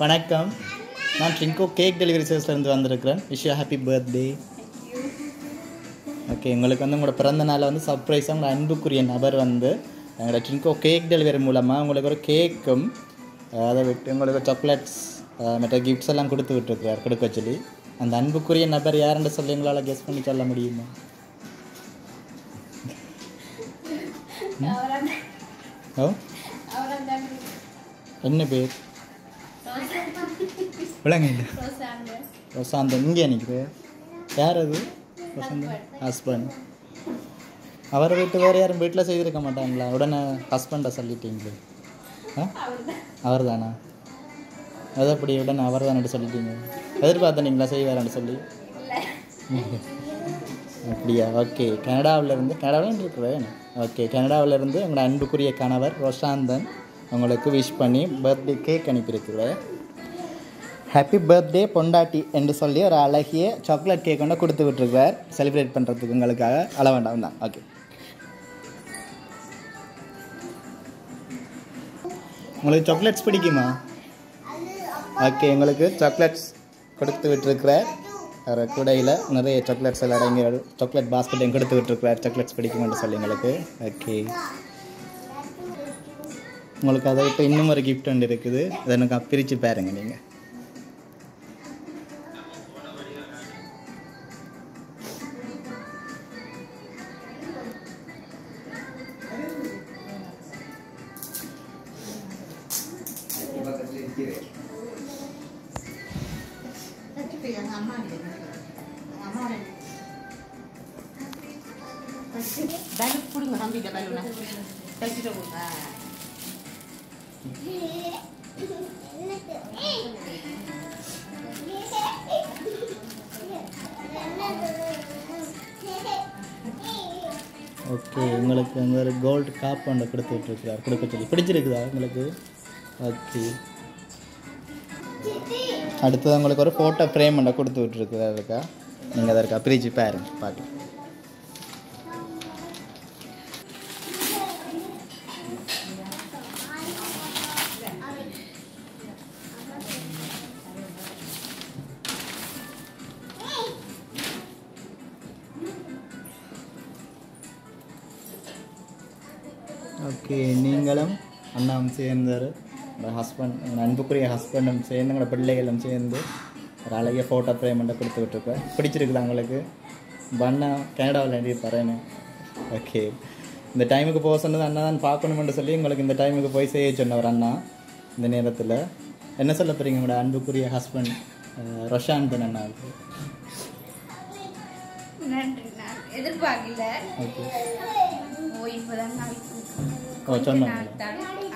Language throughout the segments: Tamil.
வணக்கம், நான் ட்ரிங்கோ கேக் டெலிவரி சர்வீஸ்லேருந்து வந்திருக்கிறேன். Wish you happy birthday. Okay, உங்களுக்கு வந்து உங்களோட பிறந்த நாளில் வந்து சர்ப்ரைஸாக உங்களோட அன்புக்குரிய நபர் வந்து எங்களோட ட்ரிங்கோ கேக் டெலிவரி மூலமாக உங்களுக்கு ஒரு கேக்கும் அதை விட்டு உங்களுக்கு சாக்லேட்ஸ் மற்ற கிஃப்ட்ஸ் எல்லாம் கொடுத்து விட்டுருக்கிறார், கொடுக்க சொல்லி. அந்த அன்புக்குரிய நபர் யாருன்னு சொல்லி எங்களால் கெஸ் பண்ணி சொல்ல முடியுமா? ஓ, என்ன பேர்? விளங்க ரொசாந்தன். இங்கே நிற்கிறேன். யார் அது? ரொசாந்தன் ஹஸ்பண்ட். அவரை வீட்டு வேறு யாரும் வீட்டில் செய்திருக்க மாட்டாங்களா? உடனே ஹஸ்பண்டை சொல்லிட்டீங்களே. அவர் தானா? அது அப்படி உடனே அவர் தானே சொல்லிட்டீங்க? எதிர்பார்த்தனீங்களா செய்வாரான்னு சொல்லி? அப்படியா? ஓகே, கனடாவில் இருக்கிறேன். ஓகே, கனடாவிலேருந்து உங்களோட அன்புக்குரிய கணவர் ரொசாந்தன் உங்களுக்கு விஷ் பண்ணி பர்த்டே கேக் அனுப்பியிருக்கிறேன். ஹாப்பி பர்த்டே பொண்டாட்டி என்று சொல்லி ஒரு அழகிய சாக்லேட் கேக் கொண்டு கொடுத்து விட்டுருக்கார் செலிப்ரேட் பண்ணுறதுக்கு உங்களுக்காக. அள வேண்டாம் தான். ஓகே, உங்களுக்கு சாக்லேட்ஸ் பிடிக்குமா? ஓகே, உங்களுக்கு சாக்லேட்ஸ் கொடுத்து விட்டுருக்கிறார். வேறு கூடையில் நிறைய சாக்லேட்ஸ் எல்லாம் அடங்கி சாக்லேட் பாஸ்கெட்டையும் கொடுத்து விட்டுருக்கிறார். சாக்லேட்ஸ் பிடிக்குமென்று சொல்லி உங்களுக்கு. ஓகே, உங்களுக்கு அதை விட்டு இன்னும் ஒரு கிஃப்ட் ஒன்று இருக்குது. அதை எனக்கு பிரித்து பாருங்க நீங்கள். ஓகே, உங்களுக்கு வந்து ஒரு கோல்டு காப் ஒன்று கொடுத்து விட்டுருக்கிறார், கொடுக்க சொல்லி. பிடிச்சிருக்குதா உங்களுக்கு? ஓகே, அடுத்தது உங்களுக்கு ஒரு ஃபோட்டோ ஃப்ரேம் ஒன்று கொடுத்து விட்டுருக்குறா இருக்கா. நீங்கள் அதை இருக்கா பிரிச்சு பாருங்க பார்க்கலாம். ஓகே, நீங்களும் அண்ணாவும் சேர்ந்தார், உங்கள் ஹஸ்பண்ட், உங்கள் அன்புக்குரிய ஹஸ்பண்டும் சேர்ந்து, உங்களோட பிள்ளைகளும் சேர்ந்து ஒரு அழகிய ஃபோட்டோ ஃப்ரேமெண்ட்டை கொடுத்து விட்டுருப்பேன். பிடிச்சிருக்குதா உங்களுக்கு? அண்ணா கனடாவில் எழுதியிருப்பாருன்னு. ஓகே, இந்த டைமுக்கு போக சொன்னது அண்ணா தான் பார்க்கணுமென்று சொல்லி உங்களுக்கு இந்த டைமுக்கு போய் செய்ய சொன்னவர் அண்ணா. இந்த நேரத்தில் என்ன சொல்ல போகிறீங்க உங்களோட அன்புக்குரிய ஹஸ்பண்ட் ரொஷாந்தன் அண்ணாவுக்கு? எதிர்பார்க்கல. ஓகே,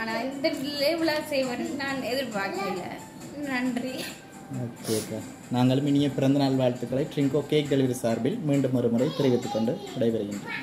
ஆனால் இந்த லேபிளா செய்வேன் நான் எதிர்பார்க்கல. நன்றி. ஓகேக்கா, நாங்களும் இனிய பிறந்தநாள் வாழ்த்துக்களை ட்ரிங்கோ கேக் டெலிவரி சார்பில் மீண்டும் ஒரு முறை தெரிவித்துக் கொண்டு விடைபெறுகின்றோம்.